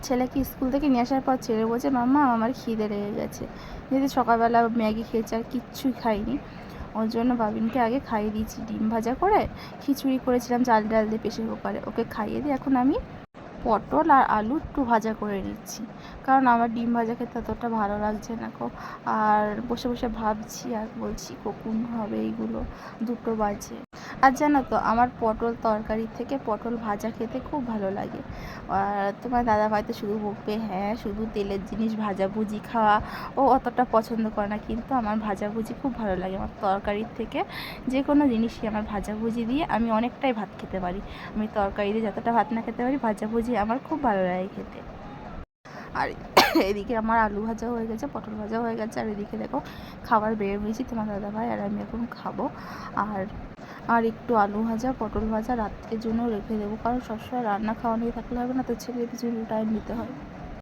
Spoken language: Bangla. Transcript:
ছেলেকে স্কুল থেকে নিয়ে আসার পর ছেলে বলছে, মাম্মা আমার খিদে লেগে গেছে। যেহেতু সকালবেলা ম্যাগি খেয়েছে আর কিচ্ছুই খাইনি, ওর জন্য বাবিনকে আগে খাইয়ে দিয়েছি ডিম ভাজা করে, খিচুড়ি করেছিলাম চাল ডাল দিয়ে প্রেশার কুকারে, ওকে খাইয়ে দিয়ে এখন আমি পটল আর আলু একটু ভাজা করে নিচ্ছি, কারণ আমার ডিম ভাজা খেতে অতটা ভালো লাগছে না গো। আর বসে বসে ভাবছি আর বলছি কখন হবে এইগুলো, 2টো বাজে। আর জানো তো আমার পটল তরকারি থেকে পটল ভাজা খেতে খুব ভালো লাগে। আর তোমার দাদা ভাই তো শুধু বকবে, হ্যাঁ শুধু তেলের জিনিস ভাজাভুজি খাওয়া ও অতটা পছন্দ করে না, কিন্তু আমার ভাজাভুজি খুব ভালো লাগে। আমার তরকারির থেকে যে কোনো জিনিসই আমার ভাজাভুজি দিয়ে আমি অনেকটাই ভাত খেতে পারি। আমি তরকারি দিয়ে যতটা ভাত না খেতে পারি, ভাজাভুজি আমার খুব ভালো লাগে খেতে। আর এদিকে আমার আলু ভাজা হয়ে গেছে, পটল ভাজা হয়ে গেছে, আর এদিকে দেখো খাবার বের হয়েছি তোমার দাদা ভাই আর আমি এখন খাবো। আর আর একটু আলু ভাজা পটল ভাজা রাত্রের জন্য রেখে দেবো, কারণ সবসময় রান্না খাওয়া নিয়ে থাকলে হবে না, তো ছেলের পিছনে টাইম দিতে হয়।